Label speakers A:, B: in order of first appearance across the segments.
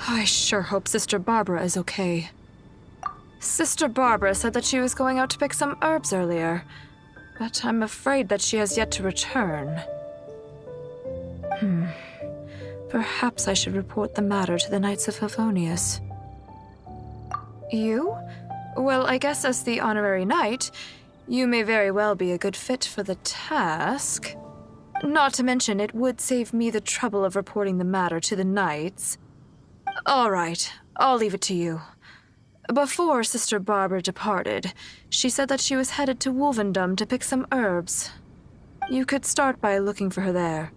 A: I sure hope Sister Barbara is okay. Sister Barbara said that she was going out to pick some herbs earlier, but I'm afraid that she has yet to return. Perhaps I should report the matter to the Knights of Favonius. You? Well, I guess as the honorary knight, you may very well be a good fit for the task. Not to mention, it would save me the trouble of reporting the matter to the knights. All right, I'll leave it to you. Before Sister Barbara departed, she said that she was headed to Wolvendom to pick some herbs. You could start by looking for her there.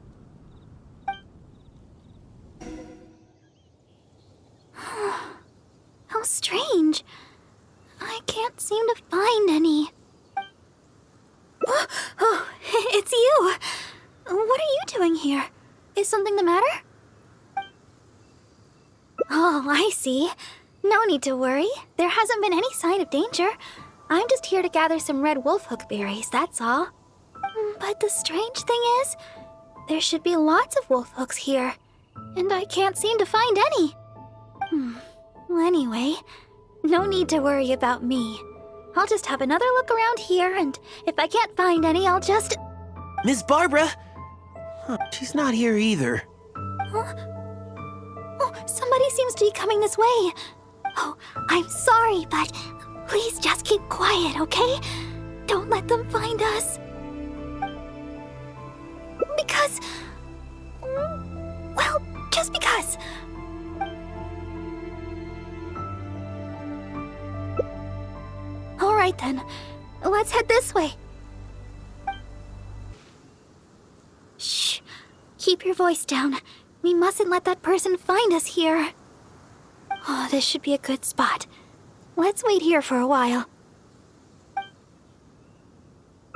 B: How strange. I can't seem to find any. Oh, it's you! What are you doing here? Is something the matter? Oh, I see. No need to worry. There hasn't been any sign of danger. I'm just here to gather some red wolfhook berries, that's all. But the strange thing is, there should be lots of wolfhooks here, and I can't seem to find any. Well, anyway, no need to worry about me. I'll just have another look around here, and if I can't find any, I'll just...
C: Miss Barbara? She's not here either.
B: Huh? Oh, somebody seems to be coming this way. Oh, I'm sorry, but please just keep quiet, okay? Don't let them find us. Because... well, just because. All right then, let's head this way. Shh, keep your voice down. We mustn't let that person find us here. Oh, this should be a good spot. Let's wait here for a while.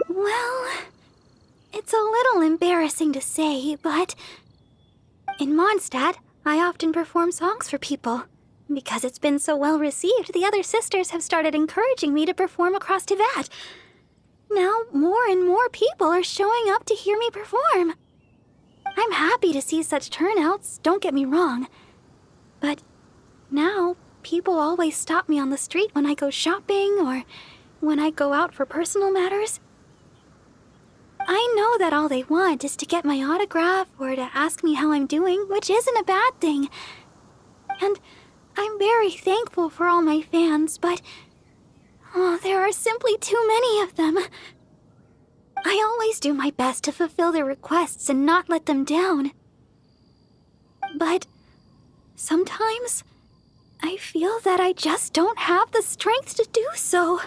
B: Well, it's a little embarrassing to say, but in Mondstadt, I often perform songs for people. Because it's been so well received, the other sisters have started encouraging me to perform across Teyvat. Now, more and more people are showing up to hear me perform. I'm happy to see such turnouts, don't get me wrong. But now, people always stop me on the street when I go shopping or when I go out for personal matters. I know that all they want is to get my autograph or to ask me how I'm doing, which isn't a bad thing. And I'm very thankful for all my fans, but there are simply too many of them. I always do my best to fulfill their requests and not let them down. But sometimes I feel that I just don't have the strength to do so.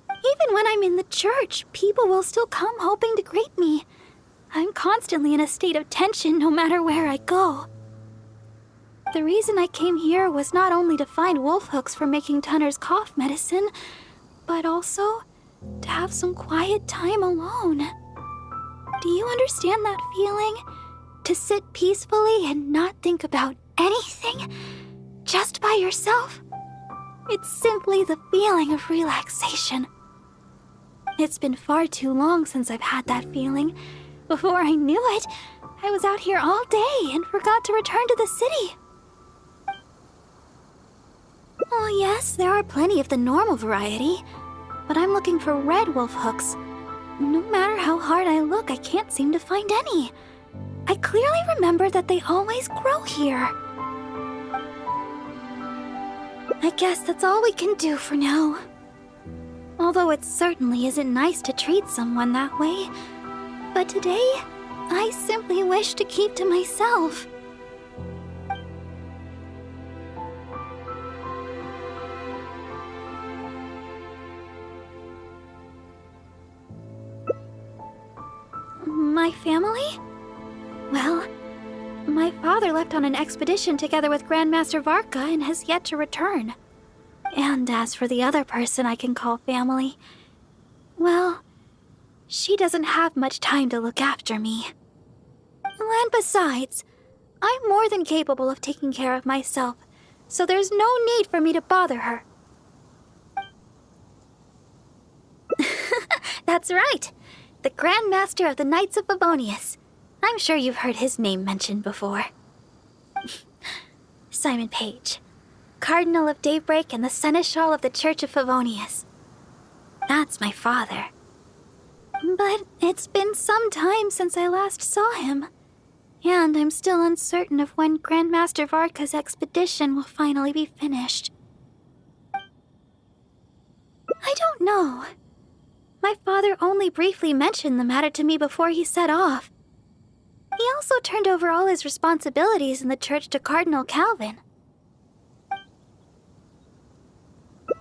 B: Even when I'm in the church, people will still come hoping to greet me. I'm constantly in a state of tension no matter where I go. The reason I came here was not only to find wolfhooks for making Tunner's cough medicine, but also to have some quiet time alone. Do you understand that feeling? To sit peacefully and not think about anything, just by yourself? It's simply the feeling of relaxation. It's been far too long since I've had that feeling. Before I knew it, I was out here all day and forgot to return to the city. Oh yes, there are plenty of the normal variety, but I'm looking for red wolf hooks. No matter how hard I look, I can't seem to find any. I clearly remember that they always grow here. I guess that's all we can do for now. Although it certainly isn't nice to treat someone that way. But today, I simply wish to keep to myself. My family? Well, my father left on an expedition together with Grandmaster Varka and has yet to return. And as for the other person I can call family, well, she doesn't have much time to look after me. And besides, I'm more than capable of taking care of myself, so there's no need for me to bother her. That's right. The Grand Master of the Knights of Favonius. I'm sure you've heard his name mentioned before. Simon Page, Cardinal of Daybreak and the Seneschal of the Church of Favonius. That's my father. But it's been some time since I last saw him, and I'm still uncertain of when Grandmaster Varka's expedition will finally be finished. I don't know. My father only briefly mentioned the matter to me before he set off. He also turned over all his responsibilities in the church to Cardinal Calvin.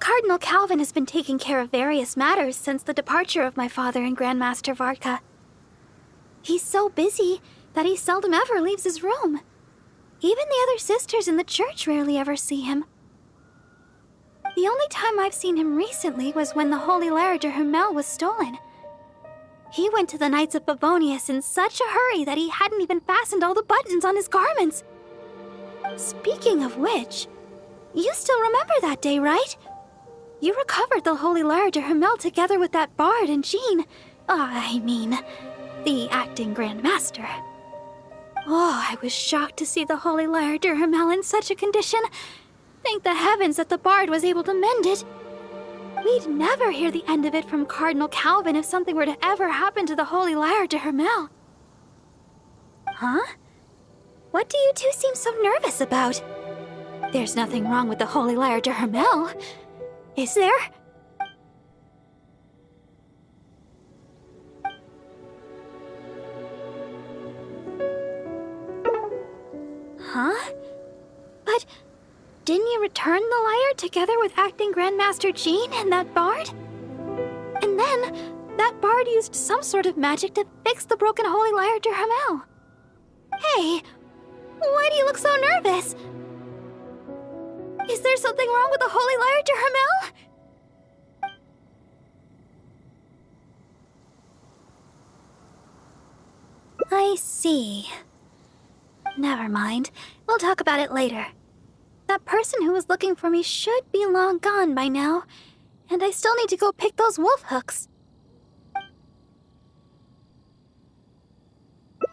B: Cardinal Calvin has been taking care of various matters since the departure of my father and Grandmaster Varka. He's so busy that he seldom ever leaves his room. Even the other sisters in the church rarely ever see him. The only time I've seen him recently was when the Holy Lyre de Hermel was stolen. He went to the Knights of Favonius in such a hurry that he hadn't even fastened all the buttons on his garments. Speaking of which, you still remember that day, right? You recovered the Holy Lyre de Hermel together with that bard and Jean. The acting Grand Master. Oh, I was shocked to see the Holy Lyre de Hermel in such a condition. Thank the heavens that the bard was able to mend it. We'd never hear the end of it from Cardinal Calvin if something were to ever happen to the Holy Lyre de Hermel. Huh? What do you two seem so nervous about? There's nothing wrong with the Holy Lyre de Hermel, is there? Huh? But didn't you return the lyre together with acting Grandmaster Jean and that bard? And then, that bard used some sort of magic to fix the broken Holy Lyre de Hermel. Hey, why do you look so nervous? Is there something wrong with the Holy Lyre de Hermel? I see. Never mind. We'll talk about it later. That person who was looking for me should be long gone by now, and I still need to go pick those wolf hooks.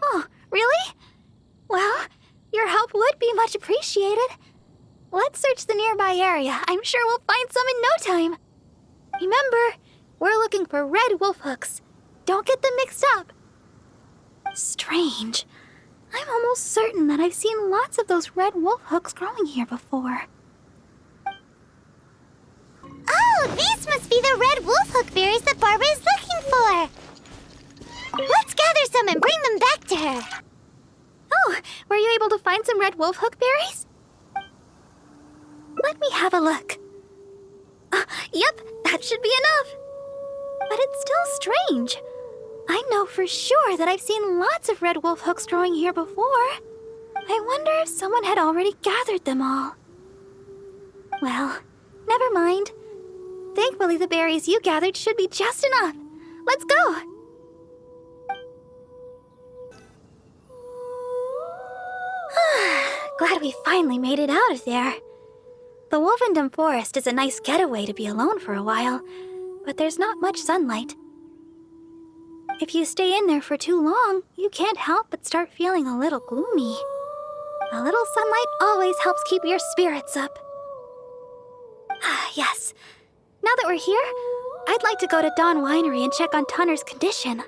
B: Oh, really? Well, your help would be much appreciated. Let's search the nearby area. I'm sure we'll find some in no time. Remember, we're looking for red wolf hooks. Don't get them mixed up. Strange. I'm almost certain that I've seen lots of those red wolf hooks growing here before.
D: Oh, these must be the red wolf hook berries that Barbara is looking for. Let's gather some and bring them back to her.
B: Oh, were you able to find some red wolf hook berries? Let me have a look. Yep, that should be enough. But it's still strange. I know for sure that I've seen lots of red wolf hooks growing here before. I wonder if someone had already gathered them all. Well, never mind. Thankfully, the berries you gathered should be just enough. Let's go! Glad we finally made it out of there. The Wolvendom Forest is a nice getaway to be alone for a while, but there's not much sunlight. If you stay in there for too long, you can't help but start feeling a little gloomy. A little sunlight always helps keep your spirits up. Yes. Now that we're here, I'd like to go to Dawn Winery and check on Tunner's condition.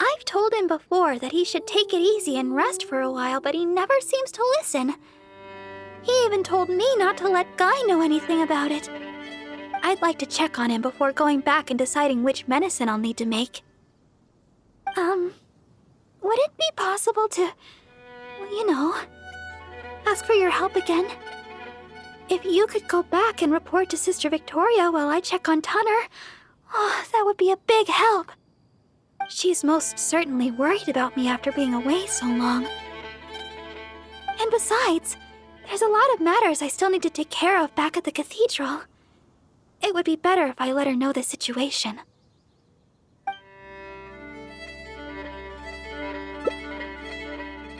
B: I've told him before that he should take it easy and rest for a while, but he never seems to listen. He even told me not to let Guy know anything about it. I'd like to check on him before going back and deciding which medicine I'll need to make. Would it be possible to, ask for your help again? If you could go back and report to Sister Victoria while I check on Tunner, that would be a big help. She's most certainly worried about me after being away so long. And besides, there's a lot of matters I still need to take care of back at the cathedral. It would be better if I let her know the situation.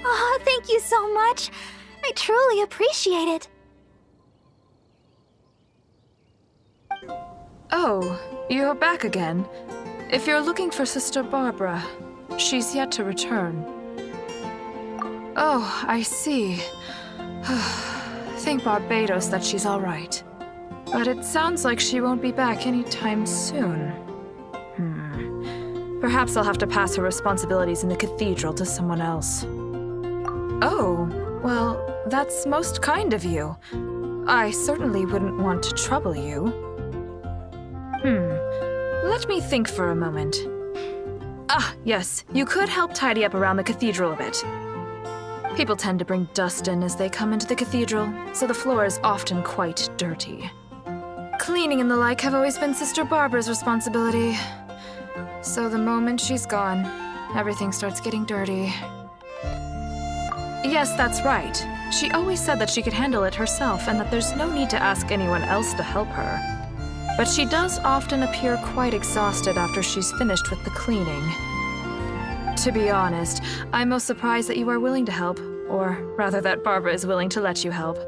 B: Oh, thank you so much. I truly appreciate it.
A: Oh, you're back again. If you're looking for Sister Barbara, she's yet to return. Oh, I see. Thank Barbados that she's all right. But it sounds like she won't be back anytime soon. Perhaps I'll have to pass her responsibilities in the cathedral to someone else. Oh, well, that's most kind of you. I certainly wouldn't want to trouble you. Let me think for a moment. Ah, yes, you could help tidy up around the cathedral a bit. People tend to bring dust in as they come into the cathedral, so the floor is often quite dirty. Cleaning and the like have always been Sister Barbara's responsibility. So the moment she's gone, everything starts getting dirty. Yes, that's right. She always said that she could handle it herself and that there's no need to ask anyone else to help her. But she does often appear quite exhausted after she's finished with the cleaning. To be honest, I'm most surprised that you are willing to help, or rather that Barbara is willing to let you help.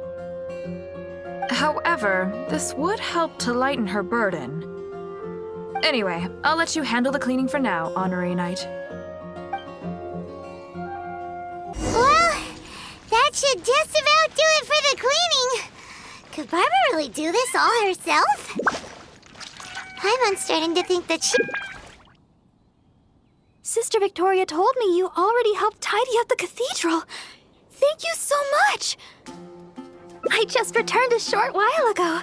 A: However, this would help to lighten her burden. Anyway, I'll let you handle the cleaning for now, Honorary Knight.
D: Well, that should just about do it for the cleaning. Could Barbara really do this all herself? I'm starting to think that she...
B: Sister Victoria told me you already helped tidy up the cathedral. Thank you so much. I just returned a short while ago.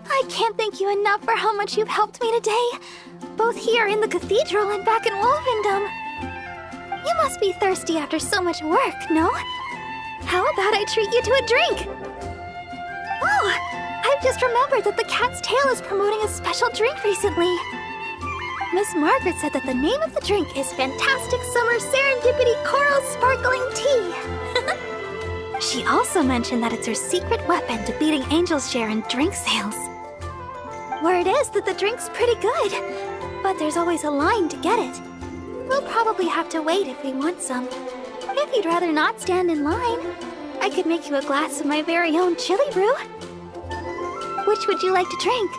B: I can't thank you enough for how much you've helped me today, both here in the cathedral and back in Wolvendom. You must be thirsty after so much work, no? How about I treat you to a drink? Oh, I've just remembered that the Cat's Tail is promoting a special drink recently. Miss Margaret said that the name of the drink is Fantastic Summer Serendipity Coral Sparkling Tea. She also mentioned that it's her secret weapon to beating Angel's share in drink sales. Word is that the drink's pretty good, but there's always a line to get it. We'll probably have to wait if we want some. If you'd rather not stand in line, I could make you a glass of my very own chili brew. Which would you like to drink?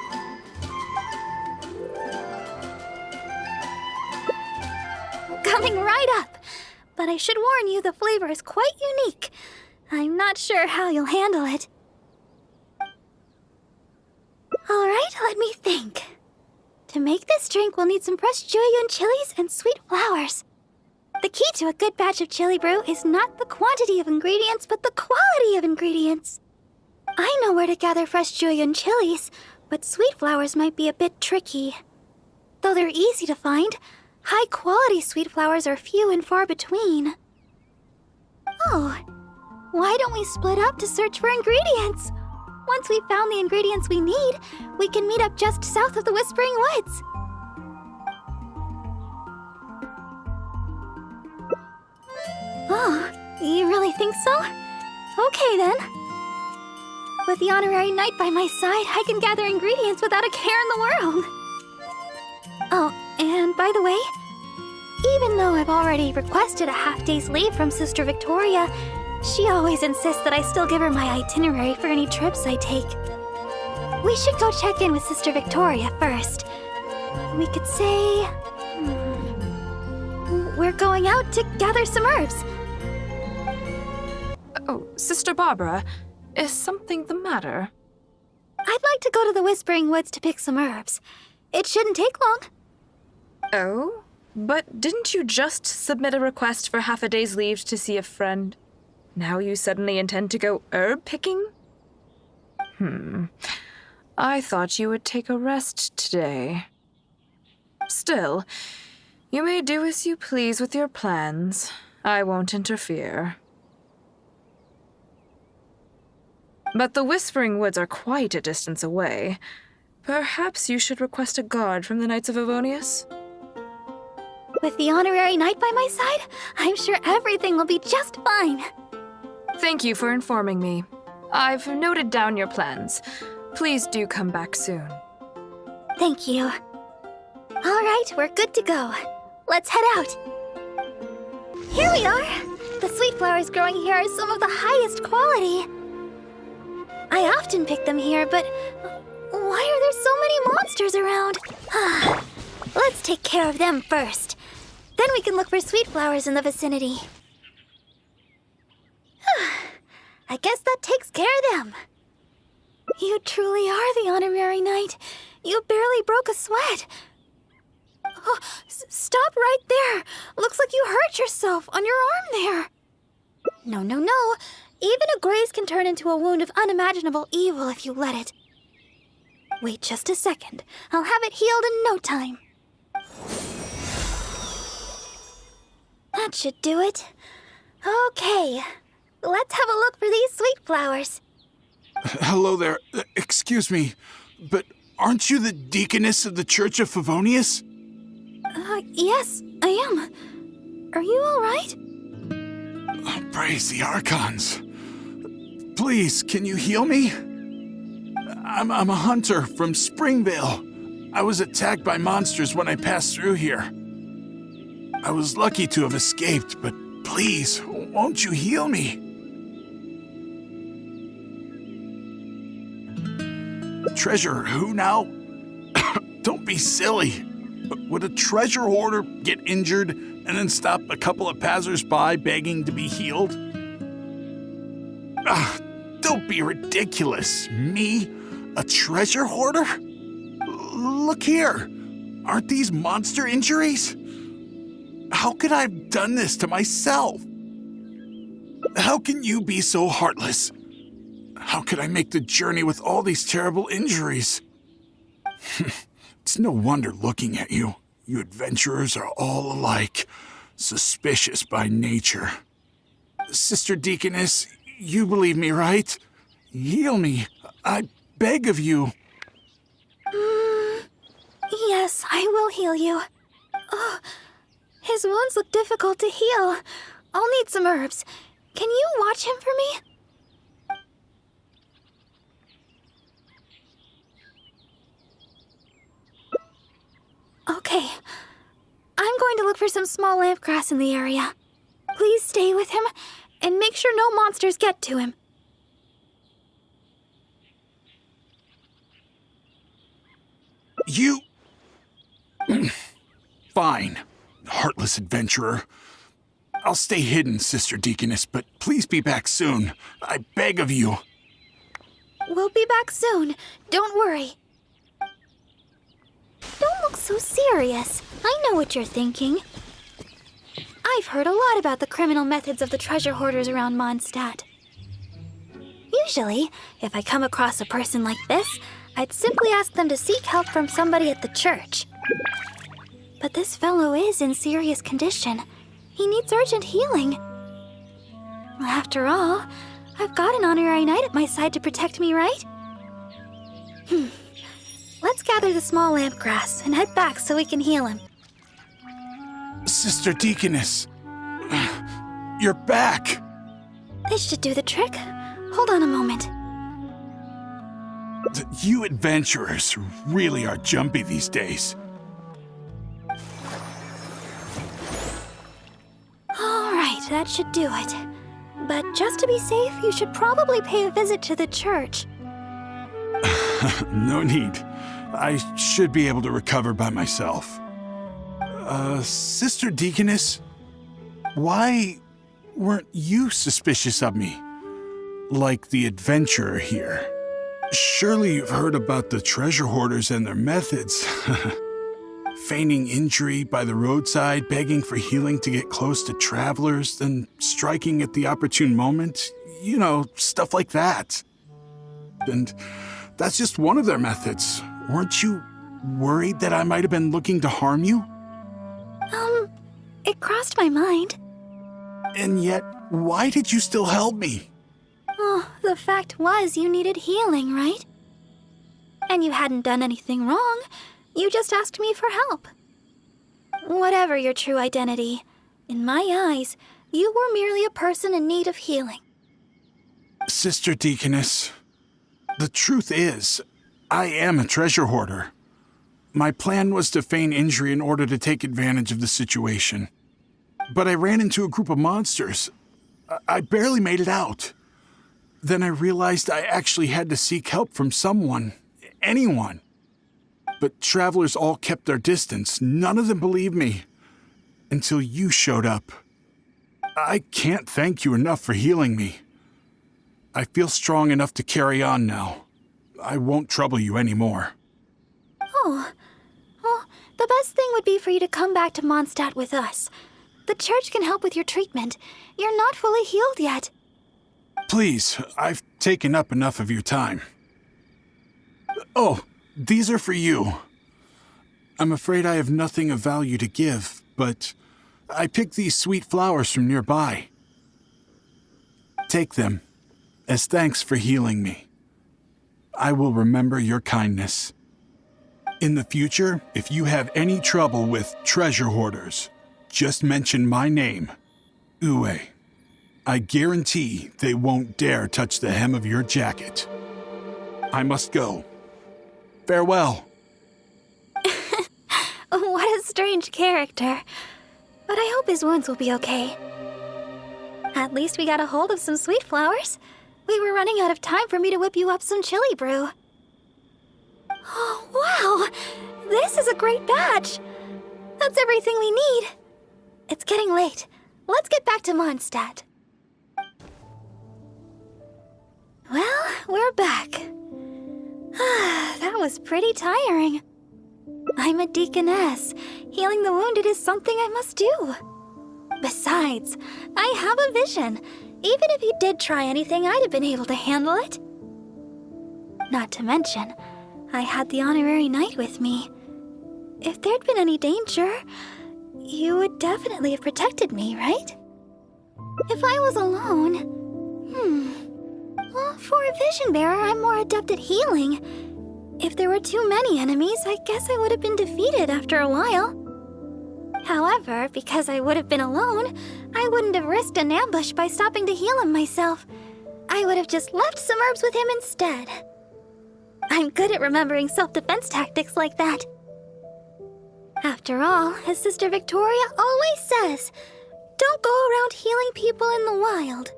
B: Coming right up. But I should warn you, the flavor is quite unique. I'm not sure how you'll handle it. All right, let me think. To make this drink, we'll need some fresh Jueyun chilies and sweet flowers. The key to a good batch of chili brew is not the quantity of ingredients, but the quality of ingredients. I know where to gather fresh Jueyun chilies, but sweet flowers might be a bit tricky. Though they're easy to find, high-quality sweet flowers are few and far between. Oh, why don't we split up to search for ingredients? Once we've found the ingredients we need, we can meet up just south of the Whispering Woods. Oh, you really think so? Okay then. With the Honorary Knight by my side, I can gather ingredients without a care in the world. Oh, and by the way, even though I've already requested a half-day's leave from Sister Victoria, she always insists that I still give her my itinerary for any trips I take. We should go check in with Sister Victoria first. We could say... we're going out to gather some herbs.
A: Oh, Sister Barbara, is something the matter?
B: I'd like to go to the Whispering Woods to pick some herbs. It shouldn't take long.
A: Oh? But didn't you just submit a request for half a day's leave to see a friend? Now you suddenly intend to go herb picking? I thought you would take a rest today. Still, you may do as you please with your plans. I won't interfere. But the Whispering Woods are quite a distance away. Perhaps you should request a guard from the Knights of Avonius?
B: With the Honorary Knight by my side, I'm sure everything will be just fine.
A: Thank you for informing me. I've noted down your plans. Please do come back soon.
B: Thank you. All right, we're good to go. Let's head out. Here we are. The sweet flowers growing here are some of the highest quality. I often pick them here, but why are there so many monsters around? Let's take care of them first. Then we can look for sweet flowers in the vicinity. I guess that takes care of them. You truly are the honorary knight. You barely broke a sweat. Oh, stop right there. Looks like you hurt yourself on your arm there. No, no, no. Even a graze can turn into a wound of unimaginable evil if you let it. Wait just a second. I'll have it healed in no time. That should do it. Okay. Let's have a look for these sweet flowers.
E: Hello there. Excuse me, but aren't you the deaconess of the Church of Favonius?
B: Yes, I am. Are you all right?
E: Praise the Archons. Please, can you heal me? I'm a hunter from Springvale. I was attacked by monsters when I passed through here. I was lucky to have escaped, but please, won't you heal me? Treasure, who now? Don't be silly. Would a treasure hoarder get injured and then stop a couple of passers-by begging to be healed? Don't be ridiculous. Me? A treasure hoarder? Look here. Aren't these monster injuries? How could I have done this to myself? How can you be so heartless? How could I make the journey with all these terrible injuries? It's no wonder looking at you. You adventurers are all alike, suspicious by nature. Sister Deaconess, you believe me, right? Heal me. I beg of you.
B: Yes, I will heal you. Oh, his wounds look difficult to heal. I'll need some herbs. Can you watch him for me? Okay. I'm going to look for some small lamp grass in the area. Please stay with him and make sure no monsters get to him.
E: You... Fine, heartless adventurer. I'll stay hidden, Sister Deaconess, but please be back soon. I beg of you.
B: We'll be back soon. Don't worry. Don't look so serious. I know what you're thinking. I've heard a lot about the criminal methods of the treasure hoarders around Mondstadt. Usually, if I come across a person like this, I'd simply ask them to seek help from somebody at the church. But this fellow is in serious condition. He needs urgent healing. After all, I've got an honorary knight at my side to protect me, right? Let's gather the small lamp grass and head back so we can heal him.
E: Sister Deaconess, you're back.
B: This should do the trick. Hold on a moment.
E: You adventurers really are jumpy these days.
B: All right, that should do it. But just to be safe, you should probably pay a visit to the church.
E: No need. I should be able to recover by myself. Sister Deaconess, why weren't you suspicious of me? Like the adventurer here. Surely you've heard about the treasure hoarders and their methods. Feigning injury by the roadside, begging for healing to get close to travelers, then striking at the opportune moment. You know, stuff like that. And that's just one of their methods. Weren't you worried that I might have been looking to harm you?
B: It crossed my mind.
E: And yet, why did you still help me?
B: Oh, the fact was you needed healing, right? And you hadn't done anything wrong. You just asked me for help. Whatever your true identity, in my eyes, you were merely a person in need of healing.
E: Sister Deaconess, the truth is, I am a treasure hoarder. My plan was to feign injury in order to take advantage of the situation. But I ran into a group of monsters. I barely made it out. Then I realized I actually had to seek help from someone, anyone. But travelers all kept their distance. None of them believed me. Until you showed up. I can't thank you enough for healing me. I feel strong enough to carry on now. I won't trouble you anymore.
B: Oh, well, the best thing would be for you to come back to Mondstadt with us. The church can help with your treatment. You're not fully healed yet.
E: Please, I've taken up enough of your time. Oh, these are for you. I'm afraid I have nothing of value to give, but I picked these sweet flowers from nearby. Take them, as thanks for healing me. I will remember your kindness. In the future, if you have any trouble with treasure hoarders, just mention my name, Ue. I guarantee they won't dare touch the hem of your jacket. I must go. Farewell.
B: What a strange character. But I hope his wounds will be okay. At least we got a hold of some sweet flowers. We were running out of time for me to whip you up some chili brew. Oh, wow! This is a great batch! That's everything we need. It's getting late. Let's get back to Mondstadt. Well, we're back. That was pretty tiring. I'm a deaconess. Healing the wounded is something I must do. Besides, I have a vision. Even if you did try anything, I'd have been able to handle it. Not to mention, I had the honorary knight with me. If there'd been any danger, you would definitely have protected me, right? If I was alone... Well, for a vision bearer, I'm more adept at healing. If there were too many enemies, I guess I would have been defeated after a while. However, because I would have been alone, I wouldn't have risked an ambush by stopping to heal him myself. I would have just left some herbs with him instead. I'm good at remembering self-defense tactics like that. After all, as Sister Victoria always says, don't go around healing people in the wild.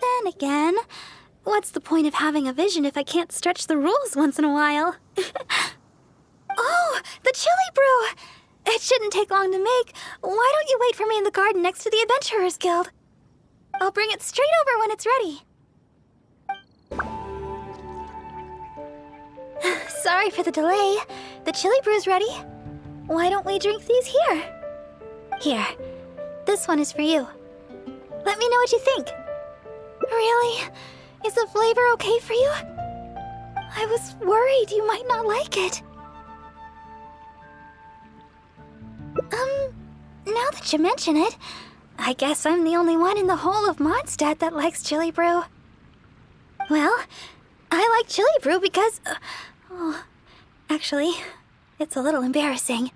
B: Then again, what's the point of having a vision if I can't stretch the rules once in a while? Oh, the chili brew! It shouldn't take long to make. Why don't you wait for me in the garden next to the Adventurers Guild? I'll bring it straight over when it's ready. Sorry for the delay. The chili brew's ready. Why don't we drink these here? Here. This one is for you. Let me know what you think. Really? Is the flavor okay for you? I was worried you might not like it. Now that you mention it, I guess I'm the only one in the whole of Mondstadt that likes chili brew. Well, I like chili brew because... actually, it's a little embarrassing.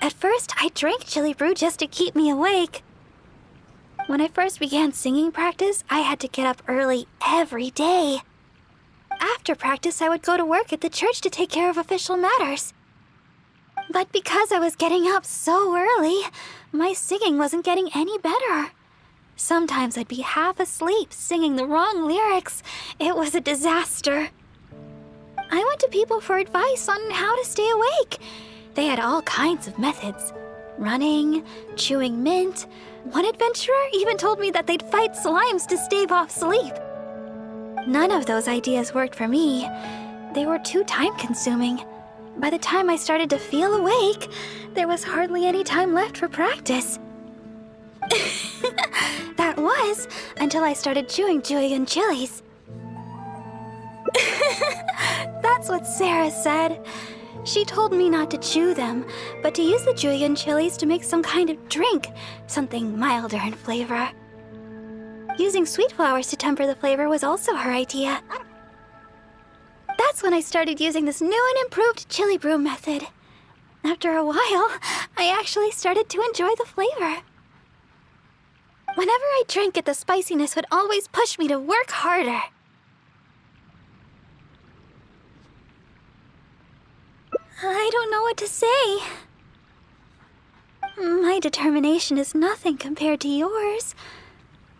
B: At first, I drank chili brew just to keep me awake. When I first began singing practice, I had to get up early every day. After practice, I would go to work at the church to take care of official matters. But because I was getting up so early, my singing wasn't getting any better. Sometimes I'd be half asleep singing the wrong lyrics. It was a disaster. I went to people for advice on how to stay awake. They had all kinds of methods. Running, chewing mint. One adventurer even told me that they'd fight slimes to stave off sleep. None of those ideas worked for me. They were too time-consuming. By the time I started to feel awake, there was hardly any time left for practice. That was until I started chewing Julian chilies. That's what Sarah said. She told me not to chew them, but to use the Julian chilies to make some kind of drink, something milder in flavor. Using sweet flowers to temper the flavor was also her idea. That's when I started using this new and improved chili brew method. After a while, I actually started to enjoy the flavor. Whenever I drank it, the spiciness would always push me to work harder. I don't know what to say. My determination is nothing compared to yours.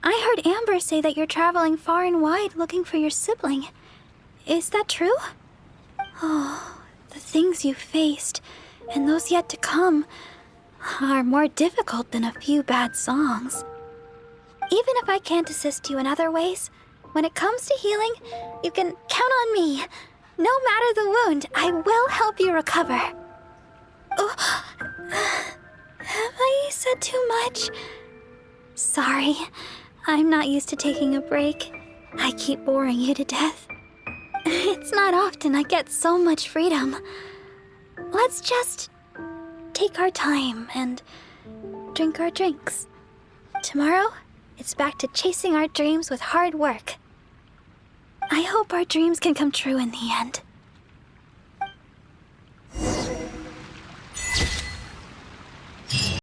B: I heard Amber say that you're traveling far and wide looking for your sibling. Is that true? Oh, the things you faced, and those yet to come, are more difficult than a few bad songs. Even if I can't assist you in other ways, when it comes to healing, you can count on me. No matter the wound, I will help you recover. Oh, have I said too much? Sorry, I'm not used to taking a break. I keep boring you to death. It's not often I get so much freedom. Let's just take our time and drink our drinks. Tomorrow, it's back to chasing our dreams with hard work. I hope our dreams can come true in the end.